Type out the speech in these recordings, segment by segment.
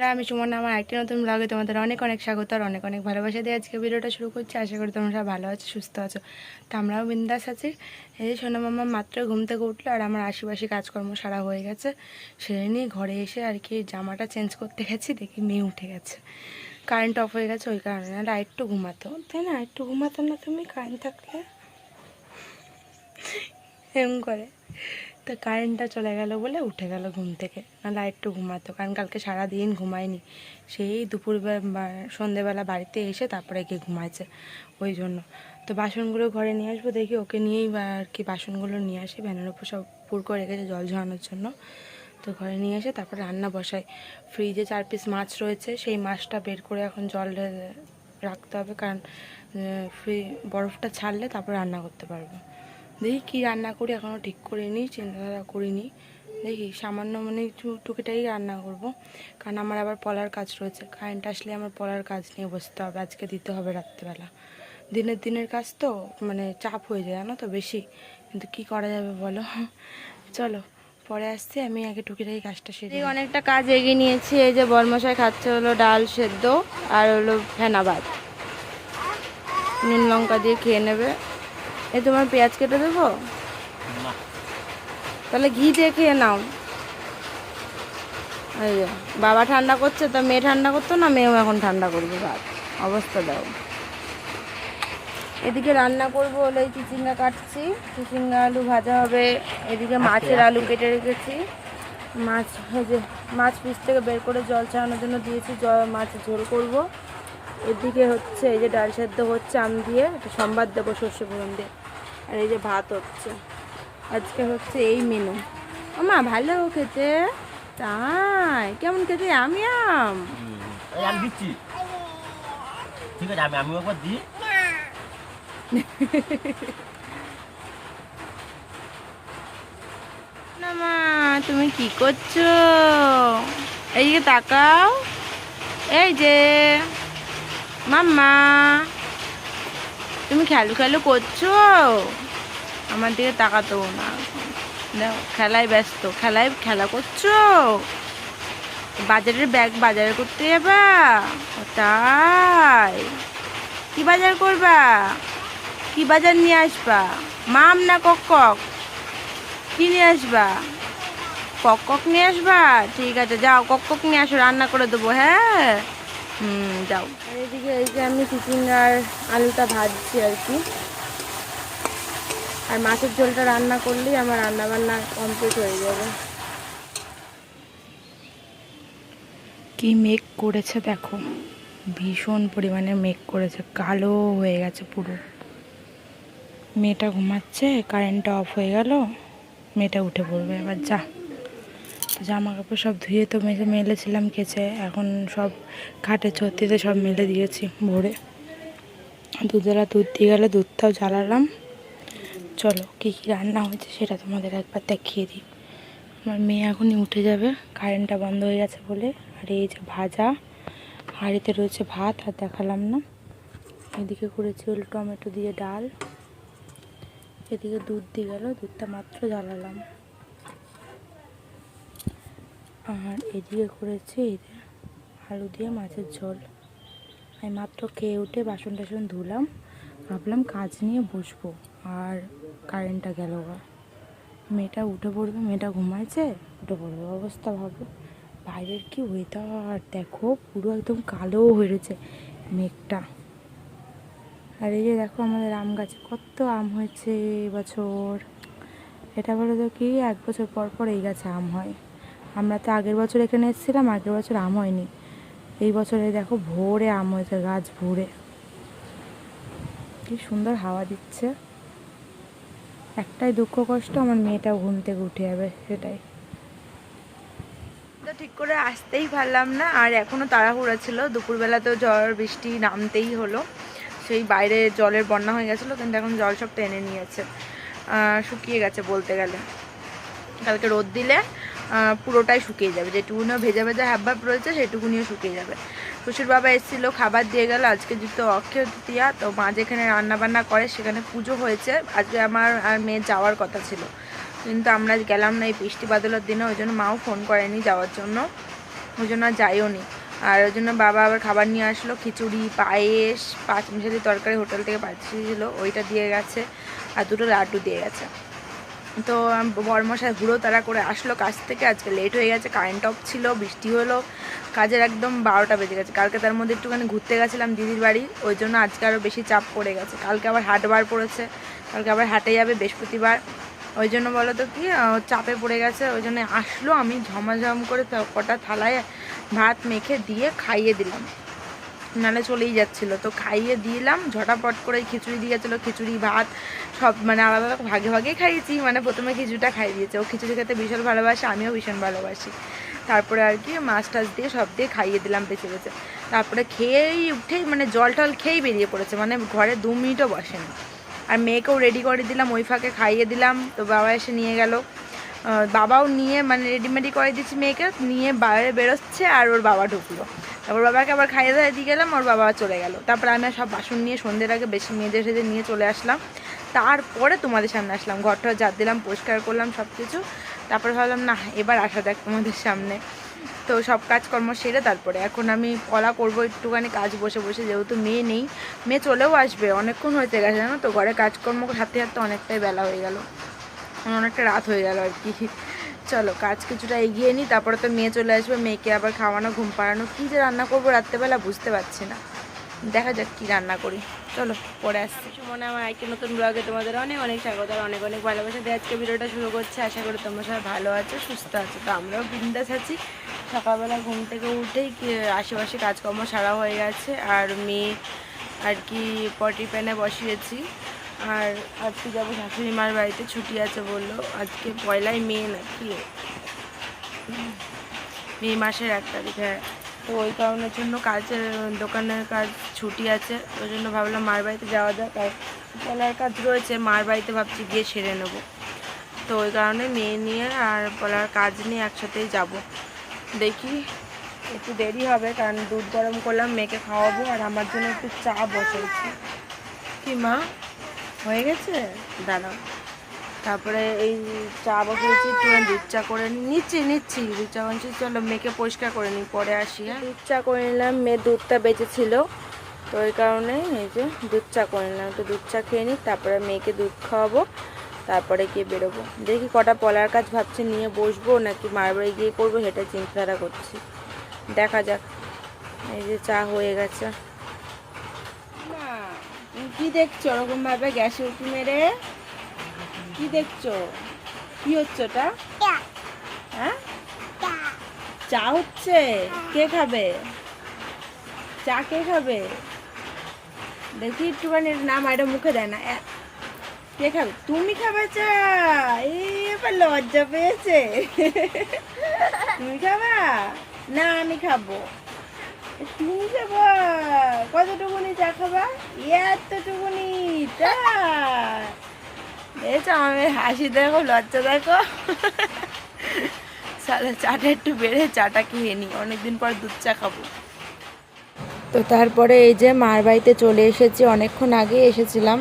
আমি সুমন, আমার একটি নতুন ব্লগে তোমাদের অনেক অনেক স্বাগত আর অনেক অনেক ভালোবাসা দিয়ে আজকে ভিডিওটা শুরু করছি। আশা করি তোমরা সব ভালো আছো, সুস্থ আছো। তো আমরাও বিন্দাস আছি। এই যে সোনা মামা মাত্র ঘুম থেকে উঠলো আর আমার আশেপাশে কাজকর্ম সারা হয়ে গেছে। সেরে নিয়ে ঘরে এসে আর কি জামাটা চেঞ্জ করতে গেছি, দেখি মেয়ে উঠে গেছে। কারেন্ট অফ হয়ে গেছে, ওই কারণে আর একটু ঘুমাতো, তাই না? একটু ঘুমাতো না তুমি কারেন্ট থাকলে এরকম করে। তো কারেন্টটা চলে গেল বলে উঠে গেল ঘুম থেকে, নাহলে একটু ঘুমাতো, কারণ কালকে সারাদিন ঘুমায়নি। সেই দুপুরবেলা সন্ধেবেলা বাড়িতে এসে তারপরে গিয়ে ঘুমাইছে, ওই জন্য। তো বাসনগুলো ঘরে নিয়ে আসবো, দেখি ওকে নিয়েই আর কি বাসনগুলো নিয়ে আসি। ভ্যানের উপর সব পুর করে রেখেছে জল ঝরানোর জন্য। তো ঘরে নিয়ে এসে তারপর রান্না বসাই। ফ্রিজে 4 পিস মাছ রয়েছে, সেই মাছটা বের করে এখন জল রাখতে হবে, কারণ বরফটা ছাড়লে তারপর রান্না করতে পারবো। দেখি কী রান্না করি, এখনও ঠিক করিনি, চিন্তাধারা করিনি। দেখি সামান্য মানে একটু টুকিটাই রান্না করব, কারণ আমার আবার পলার কাজ রয়েছে। কারেন্ট আসলে আমার পলার কাজ নিয়ে বসতে হবে, আজকে দিতে হবে রাত্রেবেলা। দিনের কাজ তো মানে চাপ হয়ে যায়, জানো তো, বেশি। কিন্তু কি করা যাবে বলো। চলো পরে আসছি, আমি আগে টুকিটাই কাজটা সেরে। অনেকটা কাজ এগিয়ে নিয়েছি। এই যে বরমশাই খাচ্ছে হলো ডাল সেদ্ধ আর হলো ফেনা ভাত, নুন লঙ্কা দিয়ে খেয়ে নেবে। এই তোমার পেঁয়াজ কেটে দেবো? তাহলে ঘি দিয়ে খেয়ে নাও। এই যে বাবা ঠান্ডা করছে, তা মেয়ে ঠান্ডা করতো না, মেয়েও এখন ঠান্ডা করবে। ভাত অবস্থা দাও। এদিকে রান্না করবো হলো এই চিচিঙ্গা কাটছি, চিচিঙ্গা আলু ভাজা হবে। এদিকে মাছের আলু কেটে রেখেছি। মাছ যে মাছ ফ্রিজ থেকে বের করে জল ছাড়ানোর জন্য দিয়েছি, মাছের ঝোল করব। এদিকে হচ্ছে এই যে ডাল সেদ্ধ হচ্ছে আম দিয়ে, একটা সম্বাদ দেবো সর্ষে ফোড়ন দিয়ে। আর এই যে ভাত হচ্ছে, আজকে হচ্ছে এই মেনু। মা ভালো খেতে, তাই কেমন খেতে? আমি দিচ্ছি, ঠিক আছে, আমি একবার দিই। না মা, তুমি কি করছো? এইদিকে তাকাও। এই যে মাম্মা, তুমি খেলু খেলু করছো, আমার দিকে তাকাতো না। দেখো খেলায় ব্যস্ত, খেলা করছো। বাজারের ব্যাগ বাজার করতে যাবা? তাই কি বাজার করবা? কি বাজার নিয়ে আসবা? মাম না কক কক? কি নিয়ে আসবা? কক কক নিয়ে আসবা? ঠিক আছে, যাও কক কক নিয়ে আসো, রান্না করে দেবো। হ্যাঁ যাও। আর এদিকে এই যে আমি চিচিঙ্গার আলুটা ভাজছি আর কি, আর মাছের ঝোলটা রান্না করলেই আমার রান্না বান্না কমপ্লিট হয়ে যাবে। কি মেঘ করেছে দেখো, ভীষণ পরিমাণে মেঘ করেছে, কালো হয়ে গেছে পুরো। মেয়েটা ঘুমাচ্ছে, কারেন্টটা অফ হয়ে গেল, মেয়েটা উঠে পড়বে এবার। জামা কাপড় সব ধুয়ে তো মেলেছিলাম কেচে, এখন সব খাটে ছত্রিতে সব মেলে দিয়েছি ভোরে। দুধওয়ালা দুধ দিয়ে গেলে দুধটাও জ্বালালাম। চলো কী কী রান্না হয়েছে সেটা তোমাদের একবার দেখিয়ে দিই। আমার মেয়ে এখনই উঠে যাবে, কারেন্টটা বন্ধ হয়ে গেছে বলে। আর এই যে ভাজা, হাঁড়িতে রয়েছে ভাত, আর দেখালাম না। এদিকে করেছি হলো টমেটো দিয়ে ডাল। এদিকে দুধ দিয়ে গেল, দুধটা মাত্র জ্বালালাম। আর এদিকে করেছি এই যে আলু দিয়ে মাছের ঝোল। আমি মাত্র খেয়ে উঠে বাসন টাসন ধুলাম, ভাবলাম কাজ নিয়ে বসবো, আর কারেন্টটা গেল। মেয়েটা উঠে পড়বে, মেয়েটা ঘুমাইছে, উঠে পড়বে অবস্থা ভাবো। বাইরের কি ওয়েদার দেখো, পুরো একদম কালো হয়ে রয়েছে মেঘটা। আর এই যে দেখো আমাদের আম গাছে কত আম হয়েছে এবছর। এটা বলে তো কি 1 বছর পর পর এই গাছে আম হয়। আমরা তো আগের বছর এখানে এসেছিলাম, আগের বছর আম হয়নি। এই বছরে দেখো ভোরে আম হয়েছে, গাছ ভরে। কি সুন্দর হাওয়া দিচ্ছে। একটাই দুঃখ কষ্ট, আমার মেয়েটাও ঘুম থেকে উঠে যাবে, সেটাই। তো ঠিক করে আসতেই পারলাম না, আর এখনও তাড়াহুড়া ছিল। দুপুরবেলা তো ঝড় বৃষ্টি নামতেই হলো, সেই বাইরে জলের বন্যা হয়ে গেছিলো, কিন্তু এখন জল সব টেনে নিয়েছে, শুকিয়ে গেছে বলতে গেলে। কালকে রোদ দিলে পুরোটাই শুকিয়ে যাবে, যেটুকুনিও ভেজা ভেজা হাবভাব রয়েছে সেটুকুনিও শুকিয়ে যাবে। শ্বশুর বাবা এসেছিলো, খাবার দিয়ে গেল। আজকে যেহেতু অক্ষয় তৃতীয়া, তো মা যেখানে রান্নাবান্না করে সেখানে পুজো হয়েছে। আজকে আমার আর মেয়ে যাওয়ার কথা ছিল, কিন্তু আমরা গেলাম না এই বৃষ্টি বাদলের দিনে, ওই জন্য মাও ফোন করেনি যাওয়ার জন্য। ওই জন্য আর যাইও নি। আর ওই জন্য বাবা আবার খাবার নিয়ে আসলো, খিচুড়ি, পায়েস, পাঁচমিশালি তরকারি হোটেল থেকে পাঠিয়েছিল, ওইটা দিয়ে গেছে, আর দুটো লাড্ডু দিয়ে গেছে। তো বরমশাই ঘুরো তারা করে আসলো কাজ থেকে, আজকে লেট হয়ে গেছে, কারেন্ট অফ ছিল, বৃষ্টি হলো, কাজের একদম 12টা বেজে গেছে। কালকে তার মধ্যে একটুখানি ঘুরতে গেছিলাম দিদির বাড়ি, ওই জন্য আজকে আরও বেশি চাপ পড়ে গেছে। কালকে আবার হাটবার পড়েছে, কালকে আবার হাটে যাবে বৃহস্পতিবার, ওই জন্য বলো তো কি চাপে পড়ে গেছে। ওই জন্য আসলো, আমি ঝমাঝম করে কটা থালায় ভাত মেখে দিয়ে খাইয়ে দিলাম, নালে চলেই যাচ্ছিলো। তো খাইয়ে দিলাম ঝটাপট করে, খিচুড়ি দিয়ে গেছিলো, খিচুড়ি ভাত সব মানে আলাদা আলাদা ভাগে ভাগে খাইয়েছি। মানে প্রথমে খিচুড়িটা খাইয়ে দিয়েছে, ও খিচুড়ি খেতে ভীষণ ভালোবাসে, আমিও ভীষণ ভালোবাসি। তারপরে আর কি মাছ টাছ দিয়ে সব দিয়ে খাইয়ে দিলাম বেছে বেছে। তারপরে খেয়েই উঠেই মানে জল টল খেয়েই বেরিয়ে পড়েছে, মানে ঘরে 2 মিনিটও বসেনি। আর মেয়েকেও রেডি করে দিলাম, ওই ফাঁকে খাইয়ে দিলাম। তো বাবা এসে নিয়ে গেল, বাবাও নিয়ে মানে রেডিমেডি করে দিচ্ছি মেয়েকে, নিয়ে বাইরে বেরোচ্ছে, আর ওর বাবা ঢুকলো। তারপর বাবাকে আবার খাইয়ে দাইয়ে দিয়ে গেলাম, ওর বাবা চলে গেল। তারপর আমি সব বাসন নিয়ে সন্ধ্যের আগে বেশি মেয়েদের সেজে নিয়ে চলে আসলাম। তারপরে তোমাদের সামনে আসলাম, ঘরটা ঝাড় দিলাম, পরিষ্কার করলাম সব কিছু। তারপরে ভাবলাম না এবার আসা যাক তোমাদের সামনে। তো সব কাজকর্ম সেরে তারপরে এখন আমি কলা করবো একটুখানি কাজ বসে বসে, যেহেতু মেয়ে নেই, মেয়ে চলেও আসবে, অনেকক্ষণ হয়েছে গেছে জানো তো, ঘরে কাজকর্ম হাতে হাতে অনেকটাই বেলা হয়ে গেল, অনেকটা রাত হয়ে গেল আর কি। চলো কাজ কিছুটা এগিয়ে নিই, তারপরে তো মেয়ে চলে আসবে, মেয়েকে আবার খাওয়ানো, ঘুম পাড়ানো, কী যে রান্না করবো রাত্রেবেলা বুঝতে পারছি না। দেখা যাক কী রান্না করি, চলো পরে আসছি। মনে আমার একটি নতুন ব্লগে তোমাদের অনেক অনেক স্বাগত, অনেক অনেক ভালোবাসা দিয়ে আজকে ভিডিওটা শুরু করছি। আশা করি তোমরা সবাই ভালো আছো, সুস্থ আছো। তো আমরাও বিন্দাস আছি। সকালবেলা ঘুম থেকে উঠেই আশেপাশে কাজকর্ম সারা হয়ে গেছে, আর মেয়ে আর কি পটি প্যানে বসিয়েছি। আর আজকে যাবো শাশুড়ি মার বাড়িতে, ছুটি আছে বললো, আজকে 1লাই মে নাকি, মে মাসের 1 তারিখ, হ্যাঁ। তো ওই কারণের জন্য কাজের দোকানের কাজ ছুটি আছে, ওই জন্য ভাবলাম মার বাড়িতে যাওয়া যাক। আর পলার কাজ রয়েছে, মার বাড়িতে ভাবছি গিয়ে সেরে নেব। তো ওই কারণে মেয়ে নিয়ে আর পলার কাজ নিয়ে একসাথেই যাব। দেখি একটু দেরি হবে, কারণ দুধ গরম করলাম, মেয়েকে খাওয়াবো, আর আমার জন্য একটু চা বসেছি। কি মা হয়ে গেছে, দাঁড়াও। তারপরে এই চা বসেছি, একটু দুধ চা করে নিচ্ছি দুধ চা বানছি। চলো মেয়েকে পরিষ্কার করে নিই, পরে আসি। হ্যাঁ, দুধ চা করে নিলাম, মেয়ে দুধটা বেঁচেছিল, তো ওই কারণে এই যে দুধ চা করে নিলাম। তো দুধ চা খেয়ে নিই, তারপরে মেয়েকে দুধ খাওয়াবো, তারপরে গিয়ে বেরোবো। দেখি কটা পলার কাজ ভাবছি নিয়ে বসবো নাকি মার বাড়ি গিয়ে করবো, সেটা চিন্তাধারা করছি, দেখা যাক। এই যে চা হয়ে গেছে। কি দেখছো ওরকম ভাবে গ্যাসে উঠি মেরে, কি দেখছো, কি হচ্ছে ওটা? হ্যাঁ চা হচ্ছে, কে খাবে চা, কে খাবে দেখি একটুখানি, নাম এটা মুখে দেয় না, কে খাবে? তুমি খাবে চা? এবার লজ্জা পেয়েছে। তুমি খাবা না? আমি খাবো। তুমি খাবা? কতটুকুনি চা খাবা? এতটুকুনি চা? দেখো আমি হাসি, দেখো লজ্জা, দেখো। সালে চাটা একটু বেড়ে চাটা খেয়ে নিই, অনেকদিন পর দুধ চা খাবো। তো তারপরে এই যে মার বাড়িতে চলে এসেছি, অনেকক্ষণ আগে এসেছিলাম।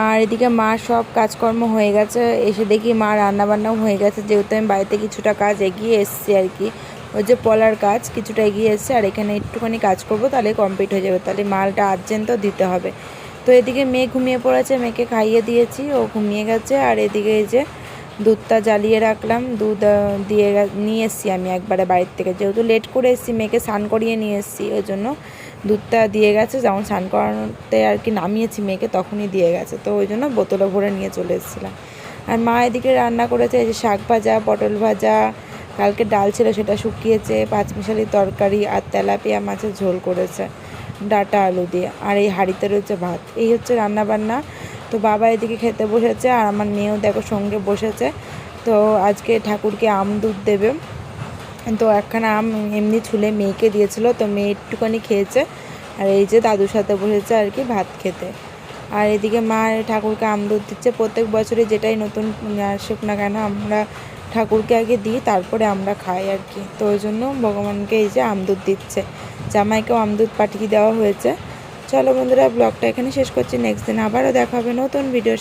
আর এদিকে মা সব কাজকর্ম হয়ে গেছে, এসে দেখি মা রান্নাবান্নাও হয়ে গেছে, যেহেতু আমি বাড়িতে কিছুটা কাজ এগিয়ে এসেছি আর কি, ওই যে পলার কাজ কিছুটা এগিয়ে এসেছে, আর এখানে একটুখানি কাজ করব, তাহলে কমপ্লিট হয়ে যাবে, তাহলে মালটা আর্জেন্টও দিতে হবে। তো এদিকে মেয়ে ঘুমিয়ে পড়েছে, মেয়েকে খাইয়ে দিয়েছি, ও ঘুমিয়ে গেছে। আর এদিকে এই যে দুধটা জ্বালিয়ে রাখলাম, দুধ দিয়ে নিয়ে এসেছি আমি একবারে বাড়ির থেকে, যেহেতু লেট করে এসেছি, মেয়েকে স্নান করিয়ে নিয়ে এসেছি, ওই জন্য দুধটা দিয়ে গেছে, যখন স্নান করানোতে আর কি নামিয়েছি মেয়েকে তখনই দিয়ে গেছে, তো ওই জন্য বোতলে ভরে নিয়ে চলে এসেছিলাম। আর মা এদিকে রান্না করেছে এই যে শাক ভাজা, পটল ভাজা, কালকে ডাল ছিল সেটা শুকিয়েছে, পাঁচমিশালি তরকারি, আর তেলাপিয়া মাছের ঝোল করেছে ডাঁটা আলু দিয়ে, আর এই হাঁড়িতে রয়েছে ভাত। এই হচ্ছে রান্নাবান্না। তো বাবা এদিকে খেতে বসেছে, আর আমার মেয়েও দেখো সঙ্গে বসেছে। তো আজকে ঠাকুরকে আম দুধ দেবে, তো একখানা আম এমনি ছুলে মেয়েকে দিয়েছিল, তো মেয়ে একটুখানি খেয়েছে। আর এই যে দাদুর সাথে বসেছে আর কি ভাত খেতে। আর এদিকে মা ঠাকুরকে আম দুধ দিচ্ছে, প্রত্যেক বছরে যেটাই নতুন আসুক না কেন আমরা ঠাকুরকে আগে দিই, তারপরে আমরা খাই আর কি। তো ওই জন্য ভগবানকে এই যে আম দুধ দিচ্ছে, জামাইকেও আম দুধ পাঠিয়ে দেওয়া হয়েছে। চলো বন্ধুরা, ব্লগটা এখানে শেষ করছি, নেক্সট দিন আবারও দেখা হবে নতুন ভিডিও।